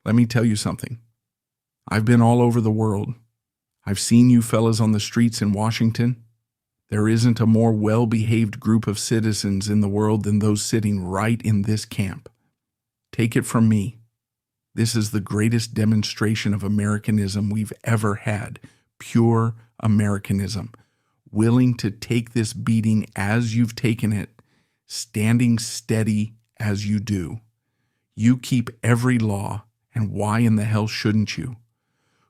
Let me tell you something. I've been all over the world. I've seen you fellas on the streets in Washington. There isn't a more well-behaved group of citizens in the world than those sitting right in this camp. Take it from me. This is the greatest demonstration of Americanism we've ever had. Pure Americanism. Willing to take this beating as you've taken it, standing steady as you do. You keep every law, and why in the hell shouldn't you?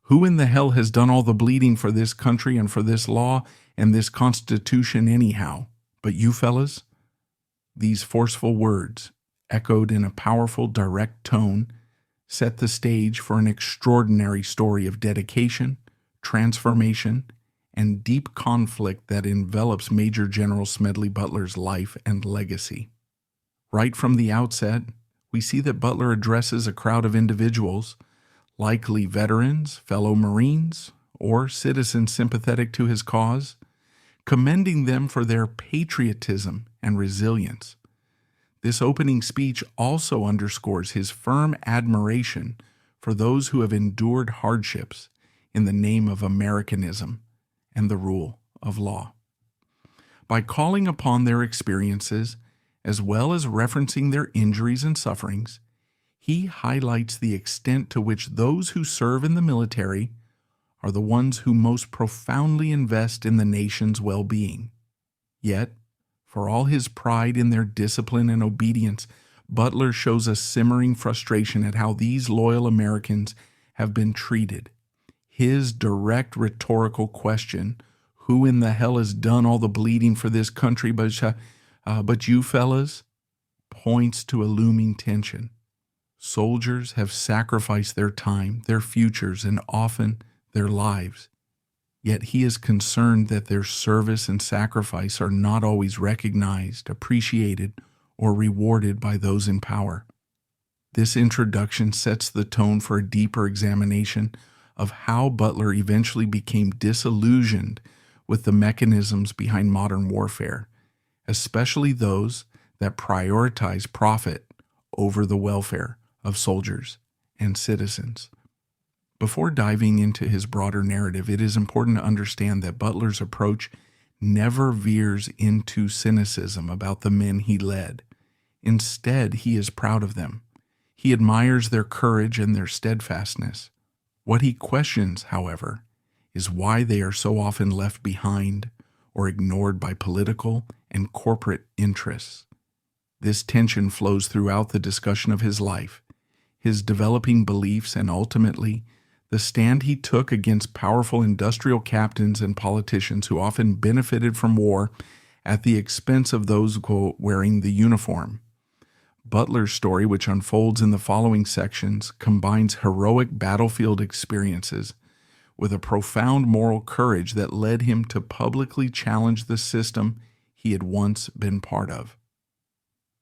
Who in the hell has done all the bleeding for this country and for this law and this Constitution anyhow? But you fellas? These forceful words, echoed in a powerful, direct tone, set the stage for an extraordinary story of dedication, transformation, and deep conflict that envelops Major General Smedley Butler's life and legacy. Right from the outset, we see that Butler addresses a crowd of individuals, likely veterans, fellow Marines, or citizens sympathetic to his cause, commending them for their patriotism and resilience. This opening speech also underscores his firm admiration for those who have endured hardships in the name of Americanism and the rule of law. By calling upon their experiences, as well as referencing their injuries and sufferings, he highlights the extent to which those who serve in the military are the ones who most profoundly invest in the nation's well-being. Yet, for all his pride in their discipline and obedience, Butler shows a simmering frustration at how these loyal Americans have been treated. His direct rhetorical question, who in the hell has done all the bleeding for this country but you fellas, points to a looming tension. Soldiers have sacrificed their time, their futures, and often their lives. Yet he is concerned that their service and sacrifice are not always recognized, appreciated, or rewarded by those in power. This introduction sets the tone for a deeper examination of how Butler eventually became disillusioned with the mechanisms behind modern warfare, especially those that prioritize profit over the welfare of soldiers and citizens. Before diving into his broader narrative, it is important to understand that Butler's approach never veers into cynicism about the men he led. Instead, he is proud of them. He admires their courage and their steadfastness. What he questions, however, is why they are so often left behind or ignored by political and corporate interests. This tension flows throughout the discussion of his life, his developing beliefs, and ultimately, the stand he took against powerful industrial captains and politicians who often benefited from war at the expense of those, quote, wearing the uniform. Butler's story, which unfolds in the following sections, combines heroic battlefield experiences with a profound moral courage that led him to publicly challenge the system he had once been part of.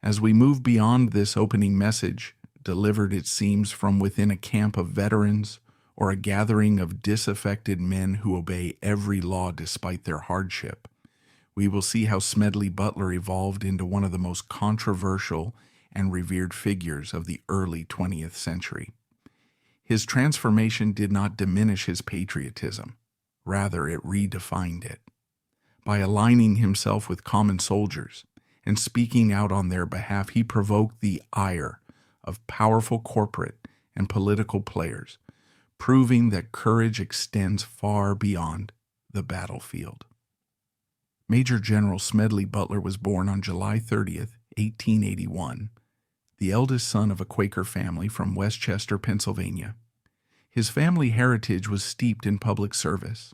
As we move beyond this opening message, delivered, it seems, from within a camp of veterans or a gathering of disaffected men who obey every law despite their hardship, we will see how Smedley Butler evolved into one of the most controversial and revered figures of the early 20th century. His transformation did not diminish his patriotism. Rather, it redefined it. By aligning himself with common soldiers and speaking out on their behalf, he provoked the ire of powerful corporate and political players, proving that courage extends far beyond the battlefield. Major General Smedley Butler was born on July 30th, 1881, the eldest son of a Quaker family from Westchester, Pennsylvania. His family heritage was steeped in public service.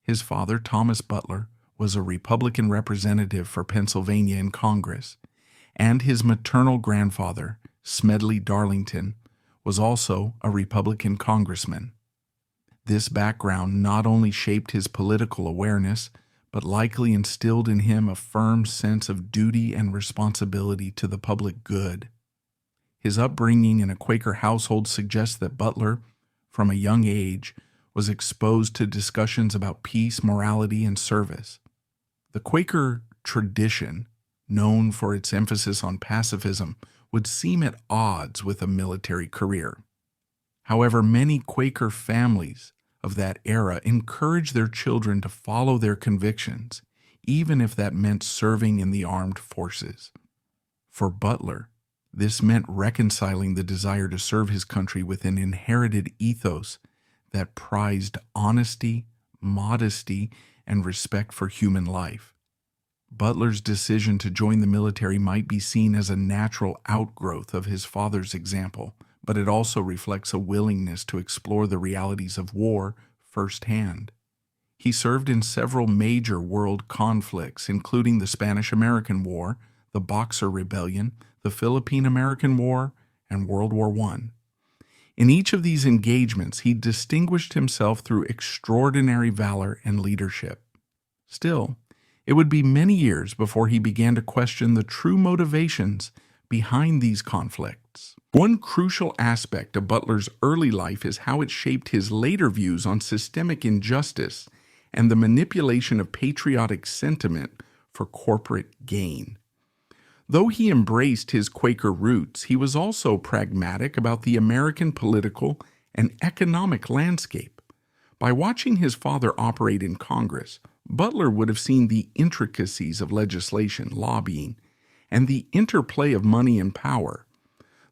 His father, Thomas Butler, was a Republican representative for Pennsylvania in Congress, and his maternal grandfather, Smedley Darlington, was also a Republican congressman. This background not only shaped his political awareness, but likely instilled in him a firm sense of duty and responsibility to the public good. His upbringing in a Quaker household suggests that Butler, from a young age, was exposed to discussions about peace, morality, and service. The Quaker tradition, known for its emphasis on pacifism, would seem at odds with a military career. However, many Quaker families of that era encouraged their children to follow their convictions, even if that meant serving in the armed forces. For Butler, this meant reconciling the desire to serve his country with an inherited ethos that prized honesty, modesty, and respect for human life. Butler's decision to join the military might be seen as a natural outgrowth of his father's example, but it also reflects a willingness to explore the realities of war firsthand. He served in several major world conflicts, including the Spanish-American War, the Boxer Rebellion, the Philippine-American War, and World War I. In each of these engagements, he distinguished himself through extraordinary valor and leadership. Still, it would be many years before he began to question the true motivations behind these conflicts. One crucial aspect of Butler's early life is how it shaped his later views on systemic injustice and the manipulation of patriotic sentiment for corporate gain. Though he embraced his Quaker roots, he was also pragmatic about the American political and economic landscape. By watching his father operate in Congress, Butler would have seen the intricacies of legislation, lobbying, and the interplay of money and power.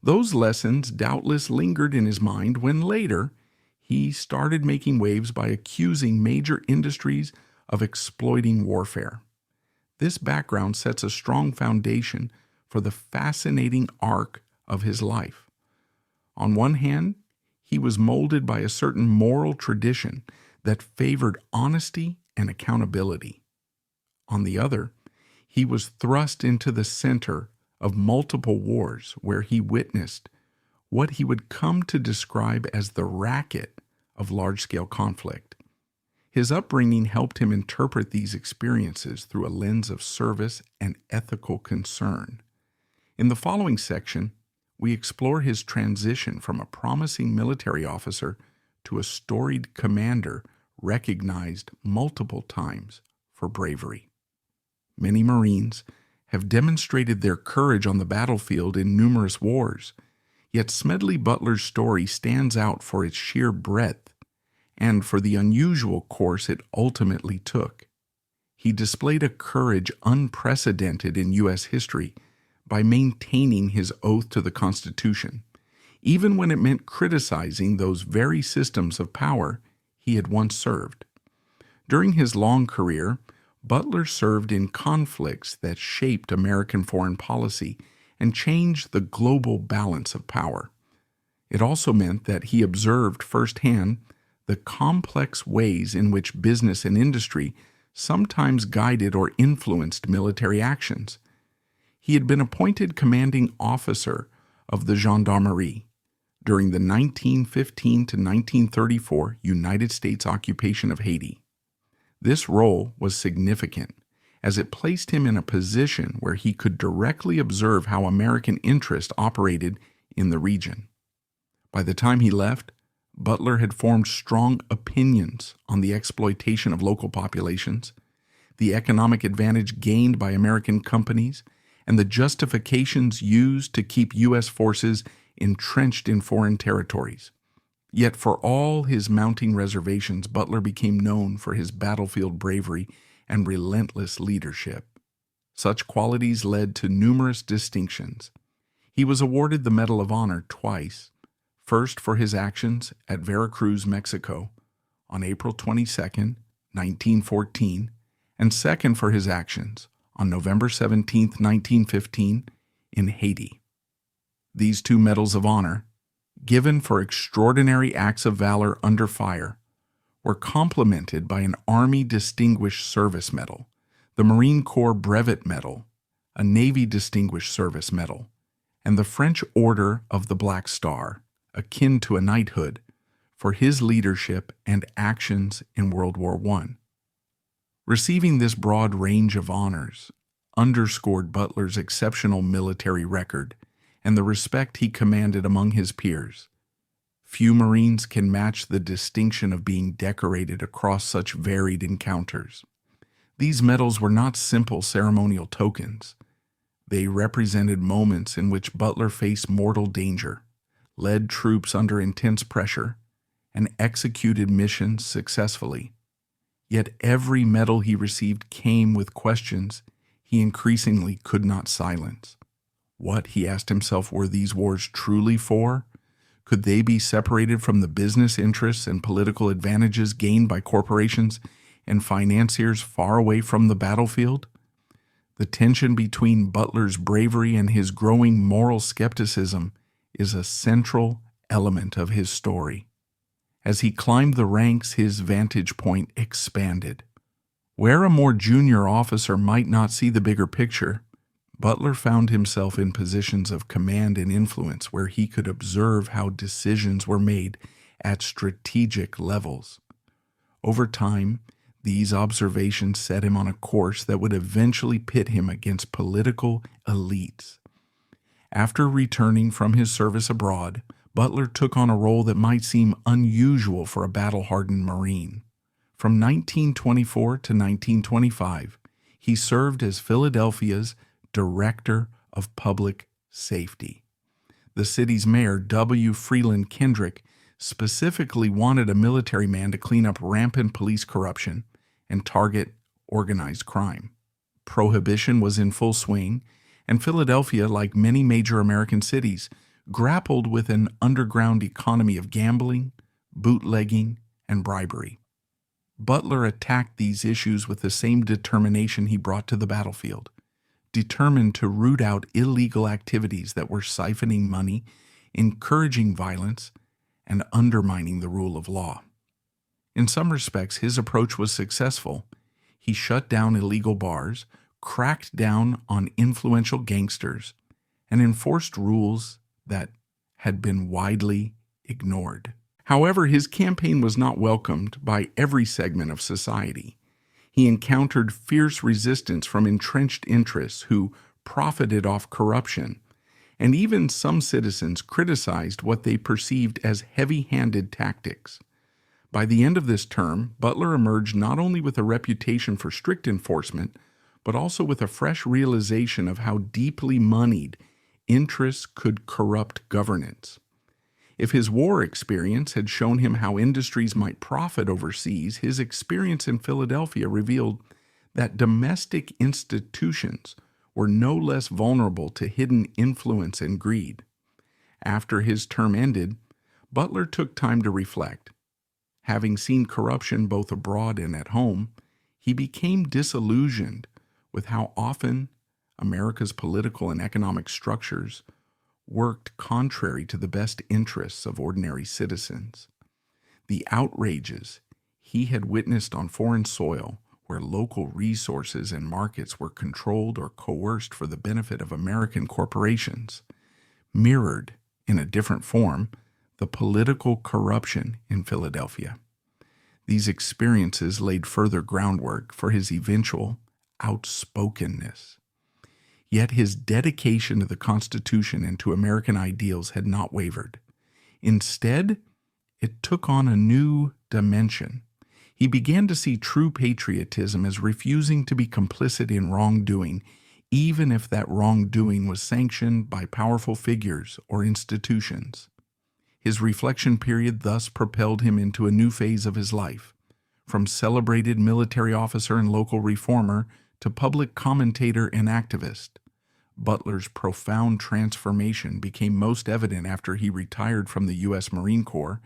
Those lessons doubtless lingered in his mind when later he started making waves by accusing major industries of exploiting warfare. This background sets a strong foundation for the fascinating arc of his life. On one hand, he was molded by a certain moral tradition that favored honesty and accountability. On the other, he was thrust into the center of multiple wars where he witnessed what he would come to describe as the racket of large-scale conflict. His upbringing helped him interpret these experiences through a lens of service and ethical concern. In the following section, we explore his transition from a promising military officer to a storied commander recognized multiple times for bravery. Many Marines have demonstrated their courage on the battlefield in numerous wars, yet Smedley Butler's story stands out for its sheer breadth and for the unusual course it ultimately took. He displayed a courage unprecedented in U.S. history by maintaining his oath to the Constitution, even when it meant criticizing those very systems of power he had once served. During his long career, Butler served in conflicts that shaped American foreign policy and changed the global balance of power. It also meant that he observed firsthand the complex ways in which business and industry sometimes guided or influenced military actions. He had been appointed commanding officer of the Gendarmerie during the 1915 to 1934 United States occupation of Haiti. This role was significant, as it placed him in a position where he could directly observe how American interest operated in the region. By the time he left, Butler had formed strong opinions on the exploitation of local populations, the economic advantage gained by American companies, and the justifications used to keep U.S. forces entrenched in foreign territories. Yet for all his mounting reservations, Butler became known for his battlefield bravery and relentless leadership. Such qualities led to numerous distinctions. He was awarded the Medal of Honor twice, first for his actions at Veracruz, Mexico, on April 22, 1914, and second for his actions on November 17, 1915, in Haiti. These two medals of honor, given for extraordinary acts of valor under fire, were complemented by an Army Distinguished Service Medal, the Marine Corps Brevet Medal, a Navy Distinguished Service Medal, and the French Order of the Black Star, akin to a knighthood, for his leadership and actions in World War I. Receiving this broad range of honors underscored Butler's exceptional military record and the respect he commanded among his peers. Few Marines can match the distinction of being decorated across such varied encounters. These medals were not simple ceremonial tokens. They represented moments in which Butler faced mortal danger, led troops under intense pressure, and executed missions successfully. Yet every medal he received came with questions he increasingly could not silence. What, he asked himself, were these wars truly for? Could they be separated from the business interests and political advantages gained by corporations and financiers far away from the battlefield? The tension between Butler's bravery and his growing moral skepticism is a central element of his story. As he climbed the ranks, his vantage point expanded. Where a more junior officer might not see the bigger picture, Butler found himself in positions of command and influence where he could observe how decisions were made at strategic levels. Over time, these observations set him on a course that would eventually pit him against political elites. After returning from his service abroad, Butler took on a role that might seem unusual for a battle-hardened Marine. From 1924 to 1925, he served as Philadelphia's Director of Public Safety. The city's mayor, W. Freeland Kendrick, specifically wanted a military man to clean up rampant police corruption and target organized crime. Prohibition was in full swing, and Philadelphia, like many major American cities, grappled with an underground economy of gambling, bootlegging, and bribery. Butler attacked these issues with the same determination he brought to the battlefield, determined to root out illegal activities that were siphoning money, encouraging violence, and undermining the rule of law. In some respects, his approach was successful. He shut down illegal bars, cracked down on influential gangsters, and enforced rules that had been widely ignored. However, his campaign was not welcomed by every segment of society. He encountered fierce resistance from entrenched interests who profited off corruption, and even some citizens criticized what they perceived as heavy-handed tactics. By the end of this term, Butler emerged not only with a reputation for strict enforcement, but also with a fresh realization of how deeply moneyed interests could corrupt governance. If his war experience had shown him how industries might profit overseas, his experience in Philadelphia revealed that domestic institutions were no less vulnerable to hidden influence and greed. After his term ended, Butler took time to reflect. Having seen corruption both abroad and at home, he became disillusioned with how often America's political and economic structures worked contrary to the best interests of ordinary citizens. The outrages he had witnessed on foreign soil, where local resources and markets were controlled or coerced for the benefit of American corporations, mirrored, in a different form, the political corruption in Philadelphia. These experiences laid further groundwork for his eventual outspokenness. Yet his dedication to the Constitution and to American ideals had not wavered. Instead, it took on a new dimension. He began to see true patriotism as refusing to be complicit in wrongdoing, even if that wrongdoing was sanctioned by powerful figures or institutions. His reflection period thus propelled him into a new phase of his life. From celebrated military officer and local reformer to public commentator and activist, Butler's profound transformation became most evident after he retired from the U.S. Marine Corps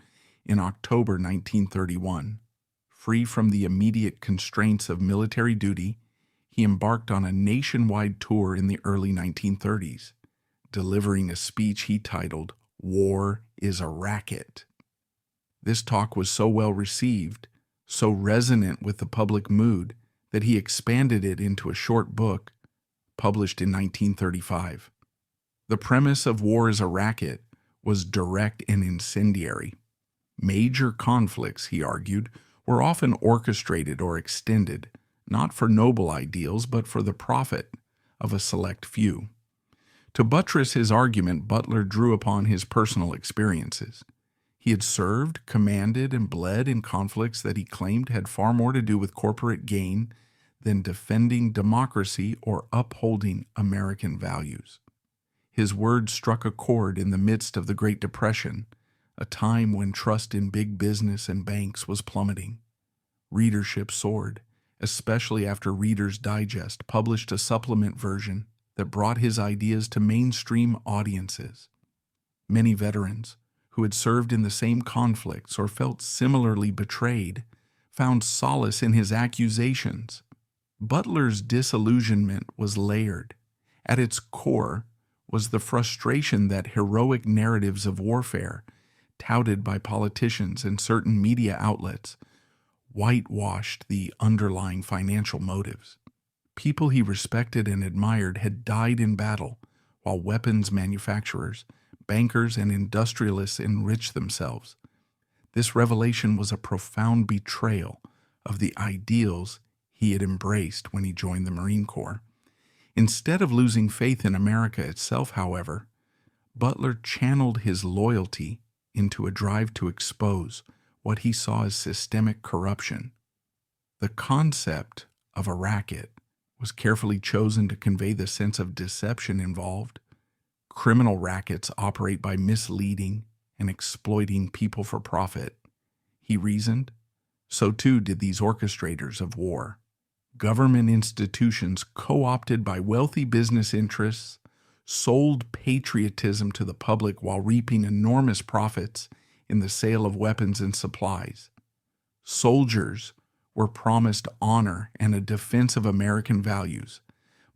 in October 1931. Free from the immediate constraints of military duty, he embarked on a nationwide tour in the early 1930s, delivering a speech he titled, "War is a Racket." This talk was so well received, so resonant with the public mood, that he expanded it into a short book published in 1935. The premise of War is a Racket was direct and incendiary. Major conflicts, he argued, were often orchestrated or extended, not for noble ideals, but for the profit of a select few. To buttress his argument, Butler drew upon his personal experiences. He had served, commanded, and bled in conflicts that he claimed had far more to do with corporate gain than defending democracy or upholding American values. His words struck a chord in the midst of the Great Depression, a time when trust in big business and banks was plummeting. Readership soared, especially after Reader's Digest published a supplement version that brought his ideas to mainstream audiences. Many veterans, who had served in the same conflicts or felt similarly betrayed, found solace in his accusations. Butler's disillusionment was layered. At its core was the frustration that heroic narratives of warfare, touted by politicians and certain media outlets, whitewashed the underlying financial motives. People he respected and admired had died in battle, while weapons manufacturers, bankers, and industrialists enriched themselves. This revelation was a profound betrayal of the ideals he had embraced when he joined the Marine Corps. Instead of losing faith in America itself, however, Butler channeled his loyalty into a drive to expose what he saw as systemic corruption. The concept of a racket was carefully chosen to convey the sense of deception involved. Criminal rackets operate by misleading and exploiting people for profit. He reasoned, so too did these orchestrators of war. Government institutions co-opted by wealthy business interests sold patriotism to the public while reaping enormous profits in the sale of weapons and supplies. Soldiers were promised honor and a defense of American values,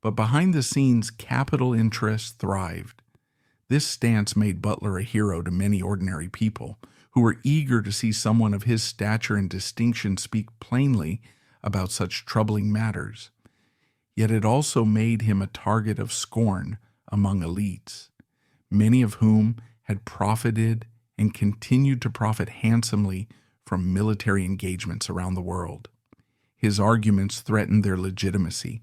but behind the scenes, capital interests thrived. This stance made Butler a hero to many ordinary people who were eager to see someone of his stature and distinction speak plainly about such troubling matters. Yet it also made him a target of scorn among elites, many of whom had profited and continued to profit handsomely from military engagements around the world. His arguments threatened their legitimacy,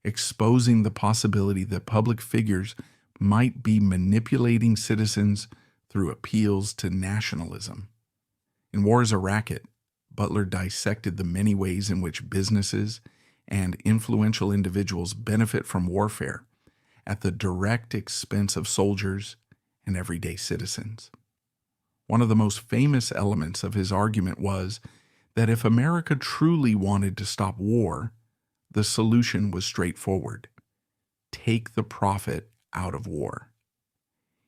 exposing the possibility that public figures might be manipulating citizens through appeals to nationalism. In War as a Racket, Butler dissected the many ways in which businesses and influential individuals benefit from warfare at the direct expense of soldiers and everyday citizens. One of the most famous elements of his argument was that if America truly wanted to stop war, the solution was straightforward: take the profit out of war.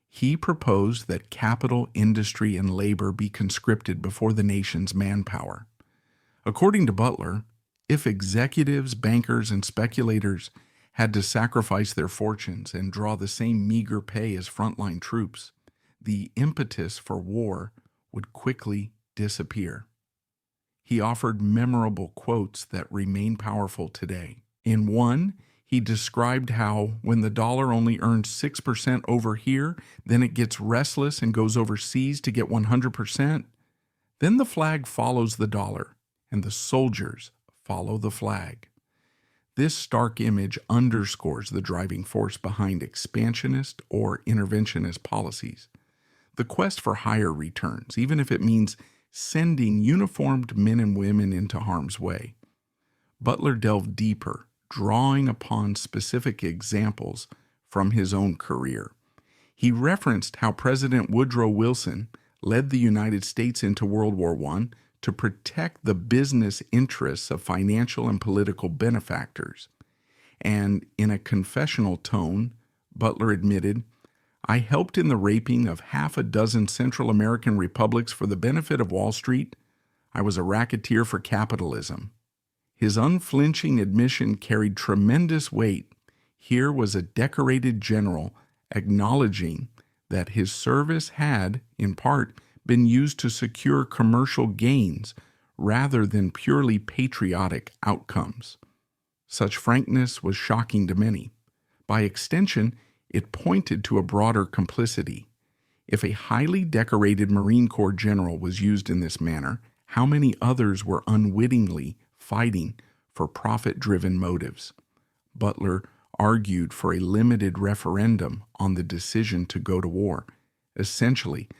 He proposed that capital, industry, and labor be conscripted before the nation's manpower. According to Butler, if executives, bankers, and speculators had to sacrifice their fortunes and draw the same meager pay as frontline troops, the impetus for war would quickly disappear. He offered memorable quotes that remain powerful today. In one, he described how when the dollar only earns 6% over here, then it gets restless and goes overseas to get 100%. Then the flag follows the dollar, and the soldiers follow the flag. This stark image underscores the driving force behind expansionist or interventionist policies. The quest for higher returns, even if it means sending uniformed men and women into harm's way. Butler delved deeper, drawing upon specific examples from his own career. He referenced how President Woodrow Wilson led the United States into World War I to protect the business interests of financial and political benefactors. And in a confessional tone, Butler admitted, "I helped in the raping of half a dozen Central American republics for the benefit of Wall Street. I was a racketeer for capitalism." His unflinching admission carried tremendous weight. Here was a decorated general acknowledging that his service had, in part, been used to secure commercial gains rather than purely patriotic outcomes. Such frankness was shocking to many. By extension, it pointed to a broader complicity. If a highly decorated Marine Corps general was used in this manner, how many others were unwittingly fighting for profit-driven motives? Butler argued for a limited referendum on the decision to go to war, essentially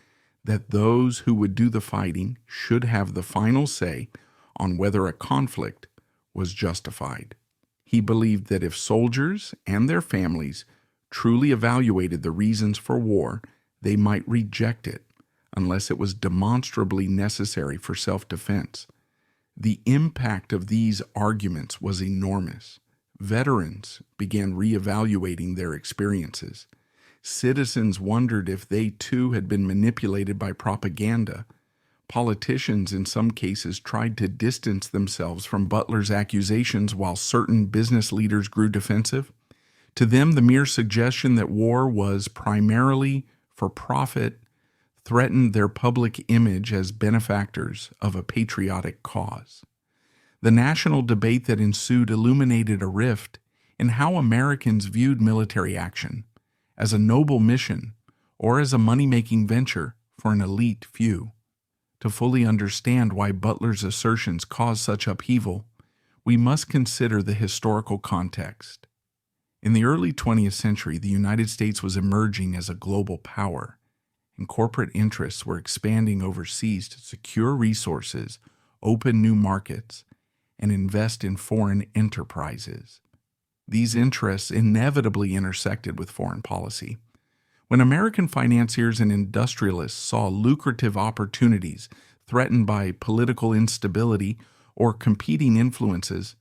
that those who would do the fighting should have the final say on whether a conflict was justified. He believed that if soldiers and their families truly evaluated the reasons for war, they might reject it unless it was demonstrably necessary for self-defense. The impact of these arguments was enormous. Veterans began reevaluating their experiences. Citizens wondered if they too had been manipulated by propaganda. Politicians in some cases tried to distance themselves from Butler's accusations while certain business leaders grew defensive. To them, the mere suggestion that war was primarily for profit threatened their public image as benefactors of a patriotic cause. The national debate that ensued illuminated a rift in how Americans viewed military action, as a noble mission or as a money-making venture for an elite few. To fully understand why Butler's assertions caused such upheaval, we must consider the historical context. In the early 20th century, the United States was emerging as a global power, and corporate interests were expanding overseas to secure resources, open new markets, and invest in foreign enterprises. These interests inevitably intersected with foreign policy. When American financiers and industrialists saw lucrative opportunities threatened by political instability or competing influences,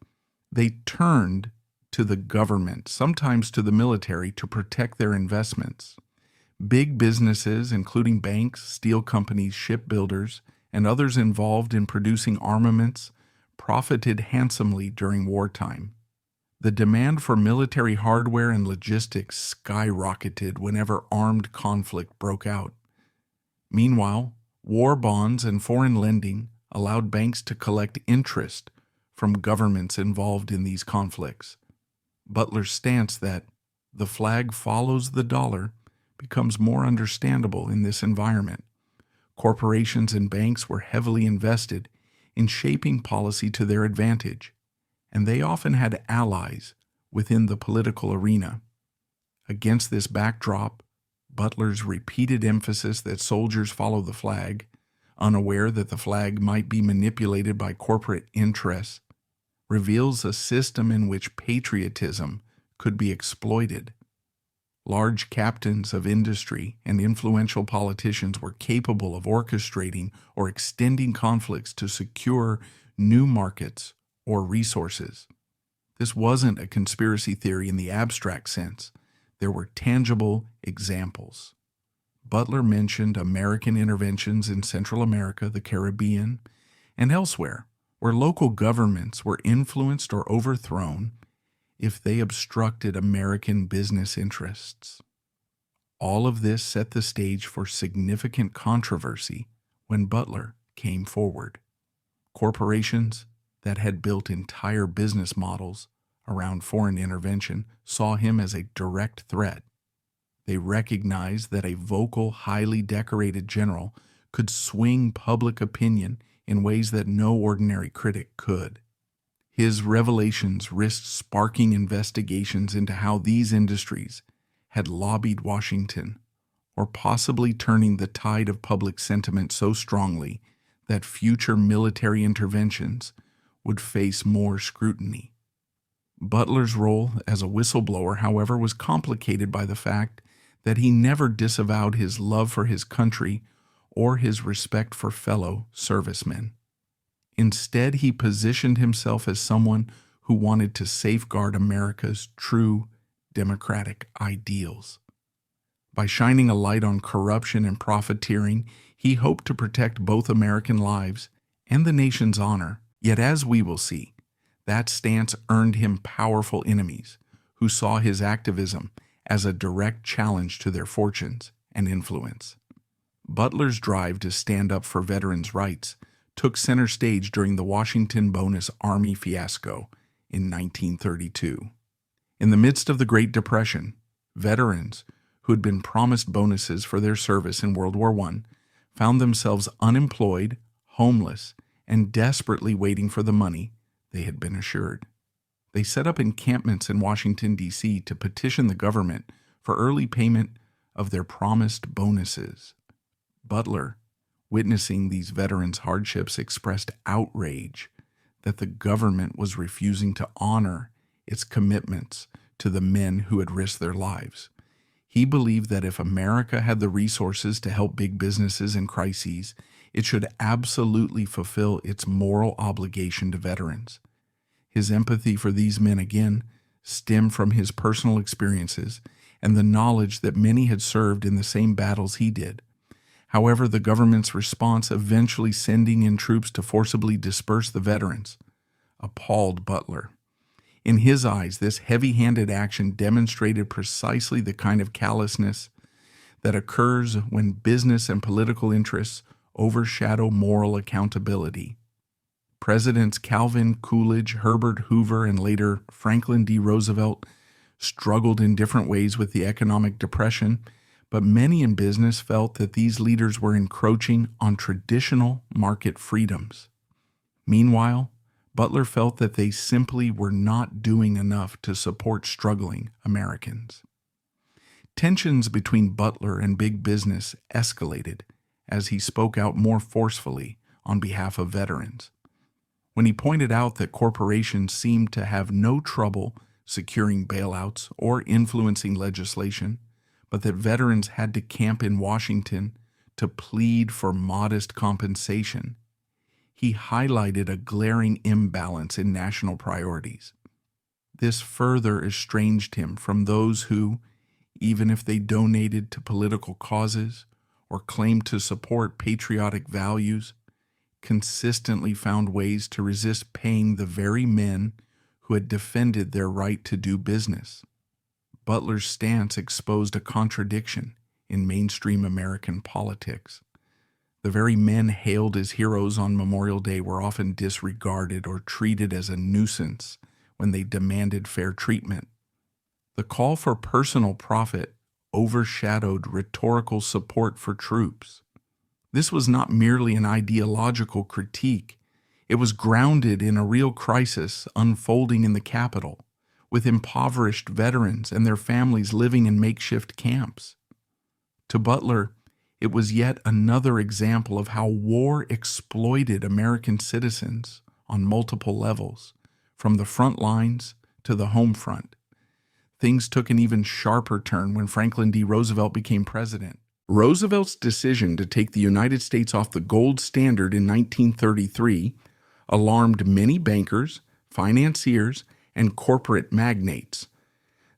they turned to the government, sometimes to the military, to protect their investments. Big businesses, including banks, steel companies, shipbuilders, and others involved in producing armaments, profited handsomely during wartime. The demand for military hardware and logistics skyrocketed whenever armed conflict broke out. Meanwhile, war bonds and foreign lending allowed banks to collect interest from governments involved in these conflicts. Butler's stance that the flag follows the dollar becomes more understandable in this environment. Corporations and banks were heavily invested in shaping policy to their advantage, and they often had allies within the political arena. Against this backdrop, Butler's repeated emphasis that soldiers follow the flag, unaware that the flag might be manipulated by corporate interests, reveals a system in which patriotism could be exploited. Large captains of industry and influential politicians were capable of orchestrating or extending conflicts to secure new markets or resources. This wasn't a conspiracy theory in the abstract sense. There were tangible examples. Butler mentioned American interventions in Central America, the Caribbean, and elsewhere, where local governments were influenced or overthrown if they obstructed American business interests. All of this set the stage for significant controversy when Butler came forward. Corporations that had built entire business models around foreign intervention saw him as a direct threat. They recognized that a vocal, highly decorated general could swing public opinion in ways that no ordinary critic could. His revelations risked sparking investigations into how these industries had lobbied Washington, or possibly turning the tide of public sentiment so strongly that future military interventions would face more scrutiny. Butler's role as a whistleblower, however, was complicated by the fact that he never disavowed his love for his country or his respect for fellow servicemen. Instead, he positioned himself as someone who wanted to safeguard America's true democratic ideals. By shining a light on corruption and profiteering, he hoped to protect both American lives and the nation's honor. Yet, as we will see, that stance earned him powerful enemies who saw his activism as a direct challenge to their fortunes and influence. Butler's drive to stand up for veterans' rights took center stage during the Washington Bonus Army fiasco in 1932. In the midst of the Great Depression, veterans who had been promised bonuses for their service in World War I found themselves unemployed, homeless, and desperately waiting for the money they had been assured. They set up encampments in Washington, D.C. to petition the government for early payment of their promised bonuses. Butler, witnessing these veterans' hardships, expressed outrage that the government was refusing to honor its commitments to the men who had risked their lives. He believed that if America had the resources to help big businesses in crises, it should absolutely fulfill its moral obligation to veterans. His empathy for these men again stemmed from his personal experiences and the knowledge that many had served in the same battles he did. However, the government's response, eventually sending in troops to forcibly disperse the veterans, appalled Butler. In his eyes, this heavy-handed action demonstrated precisely the kind of callousness that occurs when business and political interests overshadow moral accountability. Presidents Calvin Coolidge, Herbert Hoover, and later Franklin D. Roosevelt struggled in different ways with the economic depression, but many in business felt that these leaders were encroaching on traditional market freedoms. Meanwhile, Butler felt that they simply were not doing enough to support struggling Americans. Tensions between Butler and big business escalated as he spoke out more forcefully on behalf of veterans. When he pointed out that corporations seemed to have no trouble securing bailouts or influencing legislation, but that veterans had to camp in Washington to plead for modest compensation, he highlighted a glaring imbalance in national priorities. This further estranged him from those who, even if they donated to political causes or claimed to support patriotic values, consistently found ways to resist paying the very men who had defended their right to do business. Butler's stance exposed a contradiction in mainstream American politics. The very men hailed as heroes on Memorial Day were often disregarded or treated as a nuisance when they demanded fair treatment. The call for personal profit overshadowed rhetorical support for troops. This was not merely an ideological critique. It was grounded in a real crisis unfolding in the Capitol, with impoverished veterans and their families living in makeshift camps. To Butler, it was yet another example of how war exploited American citizens on multiple levels, from the front lines to the home front. Things took an even sharper turn when Franklin D. Roosevelt became president. Roosevelt's decision to take the United States off the gold standard in 1933 alarmed many bankers, financiers, and corporate magnates.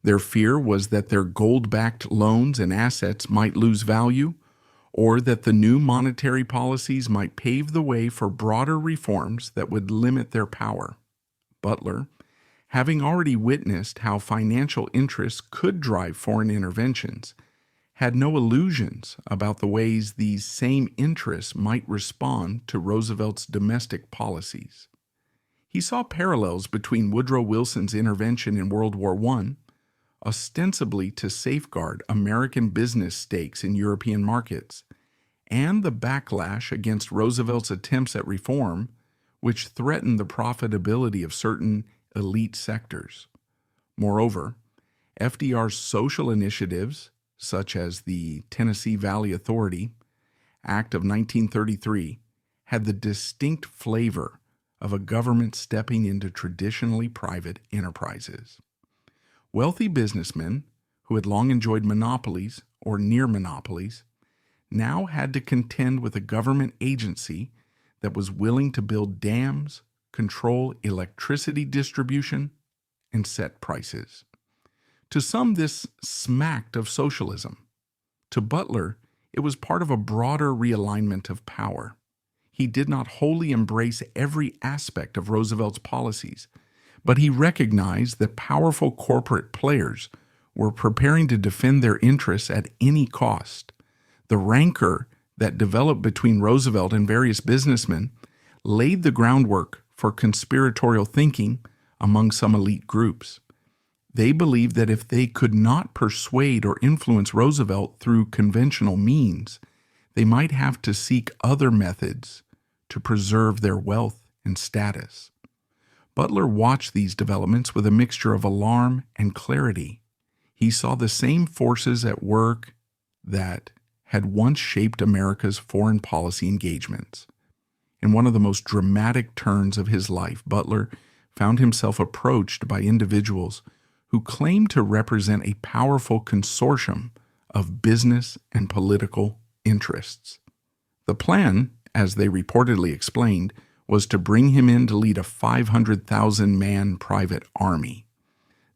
Their fear was that their gold-backed loans and assets might lose value, or that the new monetary policies might pave the way for broader reforms that would limit their power. Butler, having already witnessed how financial interests could drive foreign interventions, had no illusions about the ways these same interests might respond to Roosevelt's domestic policies. He saw parallels between Woodrow Wilson's intervention in World War I, ostensibly to safeguard American business stakes in European markets, and the backlash against Roosevelt's attempts at reform, which threatened the profitability of certain elite sectors. Moreover, FDR's social initiatives, such as the Tennessee Valley Authority Act of 1933, had the distinct flavor of a government stepping into traditionally private enterprises. Wealthy businessmen, who had long enjoyed monopolies or near monopolies, now had to contend with a government agency that was willing to build dams, control electricity distribution, and set prices. To some, this smacked of socialism. To Butler, it was part of a broader realignment of power. He did not wholly embrace every aspect of Roosevelt's policies, but he recognized that powerful corporate players were preparing to defend their interests at any cost. The rancor that developed between Roosevelt and various businessmen laid the groundwork for conspiratorial thinking among some elite groups. They believed that if they could not persuade or influence Roosevelt through conventional means, they might have to seek other methods to preserve their wealth and status. Butler watched these developments with a mixture of alarm and clarity. He saw the same forces at work that had once shaped America's foreign policy engagements. In one of the most dramatic turns of his life, Butler found himself approached by individuals who claimed to represent a powerful consortium of business and political interests. The plan, as they reportedly explained, was to bring him in to lead a 500,000-man private army.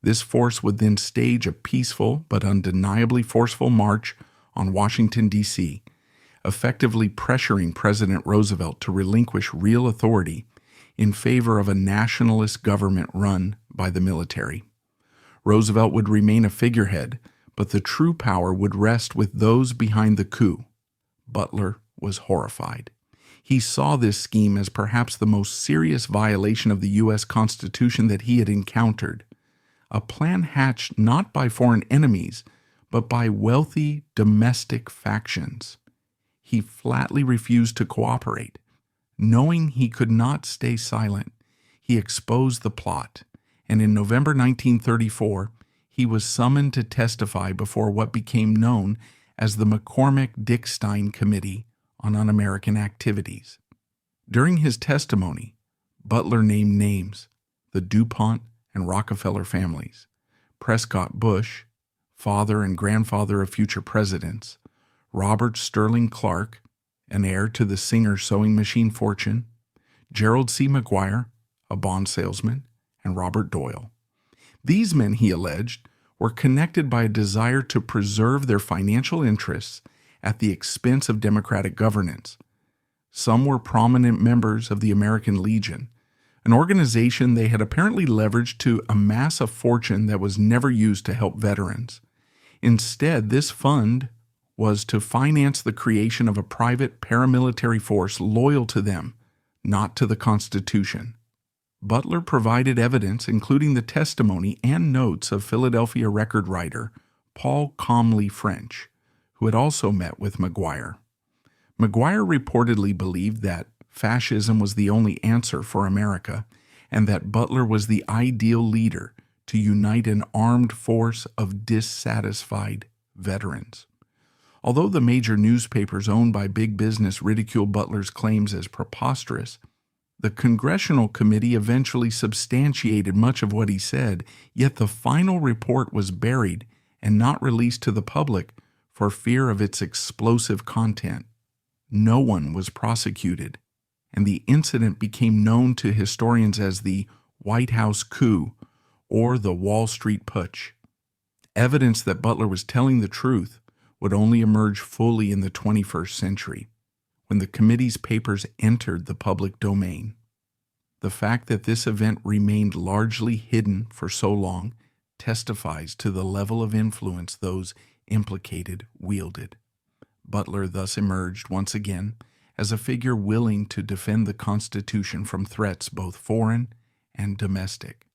This force would then stage a peaceful but undeniably forceful march on Washington, D.C., effectively pressuring President Roosevelt to relinquish real authority in favor of a nationalist government run by the military. Roosevelt would remain a figurehead, but the true power would rest with those behind the coup. Butler was horrified. He saw this scheme as perhaps the most serious violation of the U.S. Constitution that he had encountered, a plan hatched not by foreign enemies, but by wealthy domestic factions. He flatly refused to cooperate. Knowing he could not stay silent, he exposed the plot, and in November 1934, he was summoned to testify before what became known as the McCormick-Dickstein Committee on Un-American Activities. During his testimony, Butler named names: the DuPont and Rockefeller families, Prescott Bush, father and grandfather of future presidents, Robert Sterling Clark, an heir to the Singer sewing machine fortune, Gerald C. McGuire, a bond salesman, and Robert Doyle. These men, he alleged, were connected by a desire to preserve their financial interests at the expense of democratic governance. Some were prominent members of the American Legion, an organization they had apparently leveraged to amass a fortune that was never used to help veterans. Instead, this fund was to finance the creation of a private paramilitary force loyal to them, not to the Constitution. Butler provided evidence, including the testimony and notes of Philadelphia record writer Paul Comley French, who had also met with McGuire. McGuire reportedly believed that fascism was the only answer for America, and that Butler was the ideal leader to unite an armed force of dissatisfied veterans. Although the major newspapers owned by big business ridiculed Butler's claims as preposterous, the Congressional Committee eventually substantiated much of what he said, yet the final report was buried and not released to the public for fear of its explosive content. No one was prosecuted, and the incident became known to historians as the White House coup or the Wall Street Putsch. Evidence that Butler was telling the truth would only emerge fully in the 21st century, when the committee's papers entered the public domain. The fact that this event remained largely hidden for so long testifies to the level of influence those implicated wielded. Butler thus emerged once again as a figure willing to defend the Constitution from threats both foreign and domestic.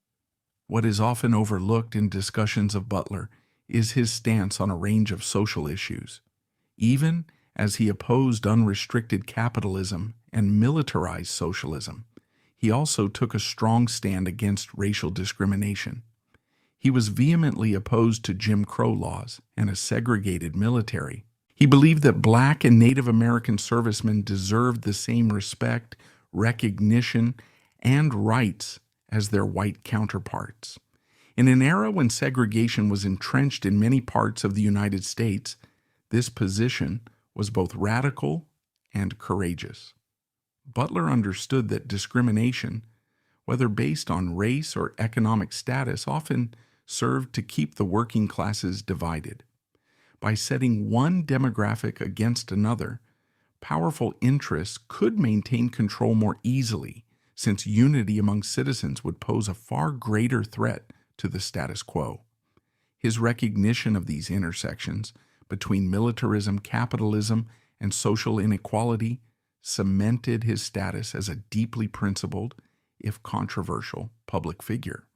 What is often overlooked in discussions of Butler is his stance on a range of social issues. Even as he opposed unrestricted capitalism and militarized socialism, he also took a strong stand against racial discrimination. He was vehemently opposed to Jim Crow laws and a segregated military. He believed that Black and Native American servicemen deserved the same respect, recognition, and rights as their white counterparts. In an era when segregation was entrenched in many parts of the United States, this position was both radical and courageous. Butler understood that discrimination, whether based on race or economic status, often served to keep the working classes divided. By setting one demographic against another, powerful interests could maintain control more easily, since unity among citizens would pose a far greater threat to the status quo. His recognition of these intersections between militarism, capitalism, and social inequality cemented his status as a deeply principled, if controversial, public figure.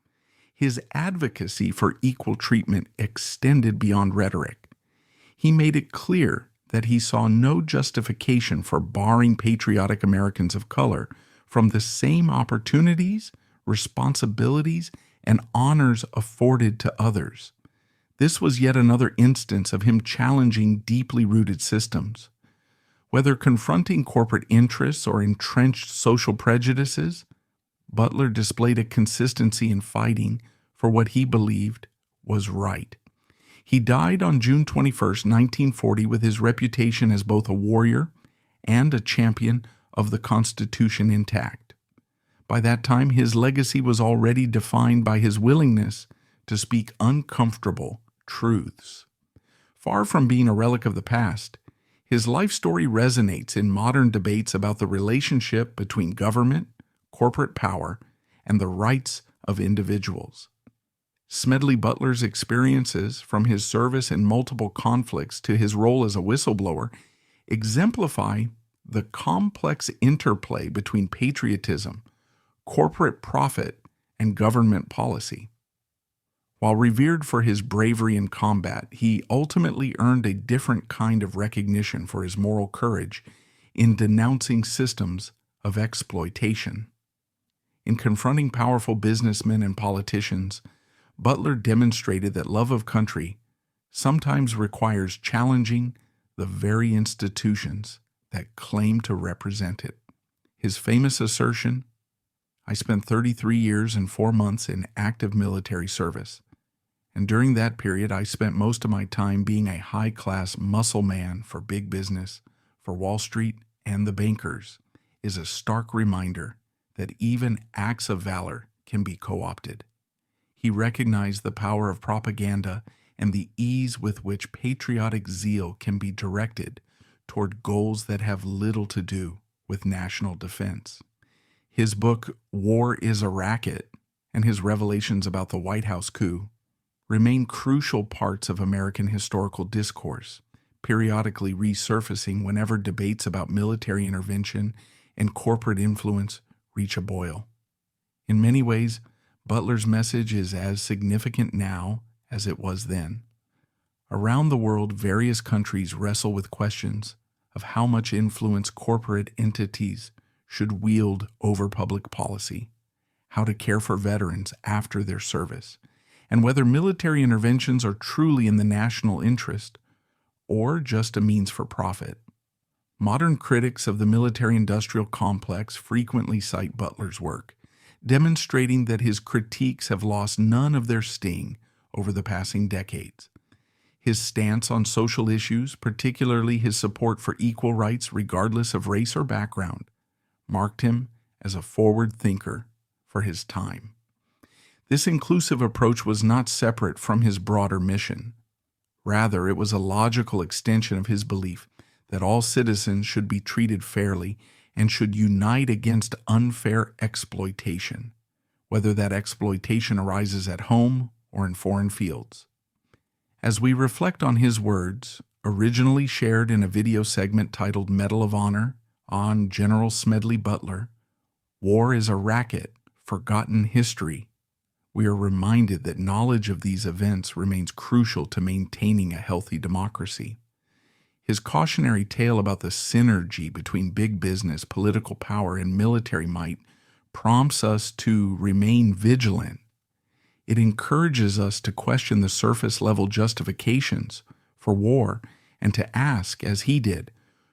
His advocacy for equal treatment extended beyond rhetoric. He made it clear that he saw no justification for barring patriotic Americans of color from the same opportunities, responsibilities, and honors afforded to others. This was yet another instance of him challenging deeply rooted systems. Whether confronting corporate interests or entrenched social prejudices, Butler displayed a consistency in fighting for what he believed was right. He died on June 21, 1940, with his reputation as both a warrior and a champion of the Constitution intact. By that time, his legacy was already defined by his willingness to speak uncomfortable truths. Far from being a relic of the past, his life story resonates in modern debates about the relationship between government, corporate power, and the rights of individuals. Smedley Butler's experiences, from his service in multiple conflicts to his role as a whistleblower, exemplify the complex interplay between patriotism, corporate profit, and government policy. While revered for his bravery in combat, he ultimately earned a different kind of recognition for his moral courage in denouncing systems of exploitation. In confronting powerful businessmen and politicians, Butler demonstrated that love of country sometimes requires challenging the very institutions that claim to represent it. His famous assertion, "I spent 33 years and 4 months in active military service, and during that period I spent most of my time being a high-class muscle man for big business, for Wall Street and the bankers," is a stark reminder that even acts of valor can be co-opted. He recognized the power of propaganda and the ease with which patriotic zeal can be directed toward goals that have little to do with national defense. His book, War is a Racket, and his revelations about the White House coup remain crucial parts of American historical discourse, periodically resurfacing whenever debates about military intervention and corporate influence reach a boil. In many ways, Butler's message is as significant now as it was then. Around the world, various countries wrestle with questions of how much influence corporate entities should wield over public policy, how to care for veterans after their service, and whether military interventions are truly in the national interest or just a means for profit. Modern critics of the military-industrial complex frequently cite Butler's work, demonstrating that his critiques have lost none of their sting over the passing decades. His stance on social issues, particularly his support for equal rights regardless of race or background, marked him as a forward thinker for his time. This inclusive approach was not separate from his broader mission. Rather, it was a logical extension of his belief that all citizens should be treated fairly and should unite against unfair exploitation, whether that exploitation arises at home or in foreign fields. As we reflect on his words, originally shared in a video segment titled Medal of Honor on General Smedley Butler, War is a Racket, Forgotten History, we are reminded that knowledge of these events remains crucial to maintaining a healthy democracy. His cautionary tale about the synergy between big business, political power, and military might prompts us to remain vigilant. It encourages us to question the surface-level justifications for war and to ask, as he did,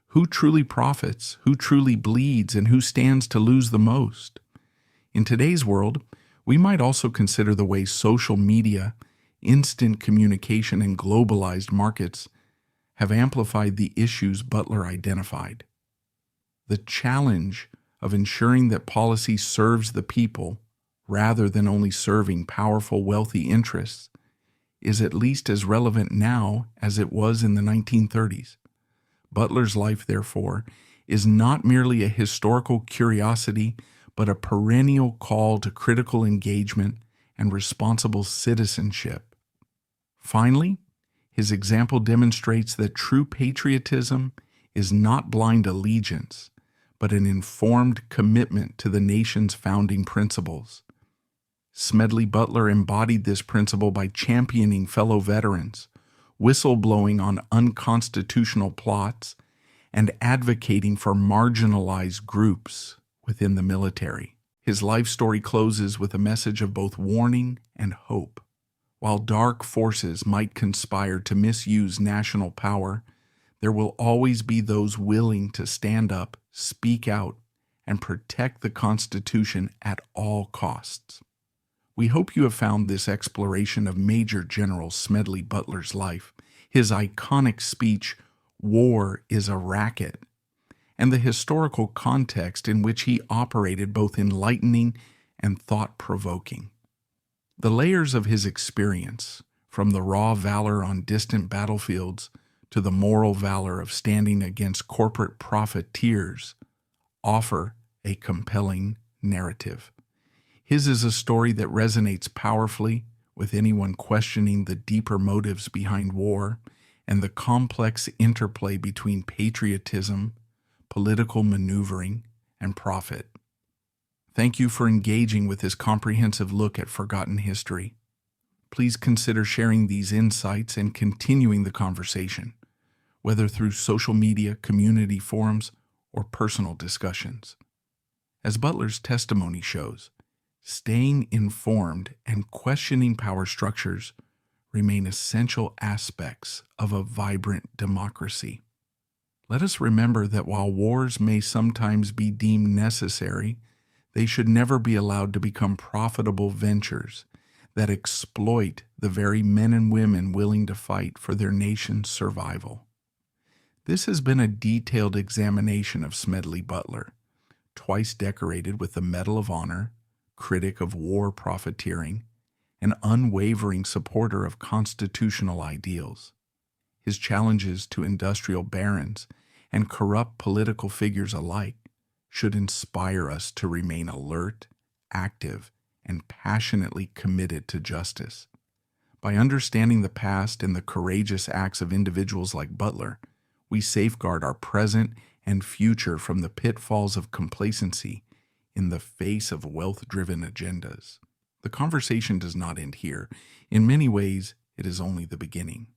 who truly profits, who truly bleeds, and who stands to lose the most? In today's world, we might also consider the way social media, instant communication, and globalized markets have amplified the issues Butler identified. The challenge of ensuring that policy serves the people rather than only serving powerful, wealthy interests is at least as relevant now as it was in the 1930s. Butler's life, therefore, is not merely a historical curiosity, but a perennial call to critical engagement and responsible citizenship. Finally, his example demonstrates that true patriotism is not blind allegiance, but an informed commitment to the nation's founding principles. Smedley Butler embodied this principle by championing fellow veterans, whistleblowing on unconstitutional plots, and advocating for marginalized groups within the military. His life story closes with a message of both warning and hope. While dark forces might conspire to misuse national power, there will always be those willing to stand up, speak out, and protect the Constitution at all costs. We hope you have found this exploration of Major General Smedley Butler's life, his iconic speech, "War is a Racket," and the historical context in which he operated both enlightening and thought-provoking. The layers of his experience, from the raw valor on distant battlefields to the moral valor of standing against corporate profiteers, offer a compelling narrative. His is a story that resonates powerfully with anyone questioning the deeper motives behind war and the complex interplay between patriotism, political maneuvering, and profit. Thank you for engaging with this comprehensive look at forgotten history. Please consider sharing these insights and continuing the conversation, whether through social media, community forums, or personal discussions. As Butler's testimony shows, staying informed and questioning power structures remain essential aspects of a vibrant democracy. Let us remember that while wars may sometimes be deemed necessary, they should never be allowed to become profitable ventures that exploit the very men and women willing to fight for their nation's survival. This has been a detailed examination of Smedley Butler, twice decorated with the Medal of Honor, critic of war profiteering, an unwavering supporter of constitutional ideals. His challenges to industrial barons and corrupt political figures alike should inspire us to remain alert, active, and passionately committed to justice. By understanding the past and the courageous acts of individuals like Butler, we safeguard our present and future from the pitfalls of complacency in the face of wealth-driven agendas. The conversation does not end here. In many ways, it is only the beginning.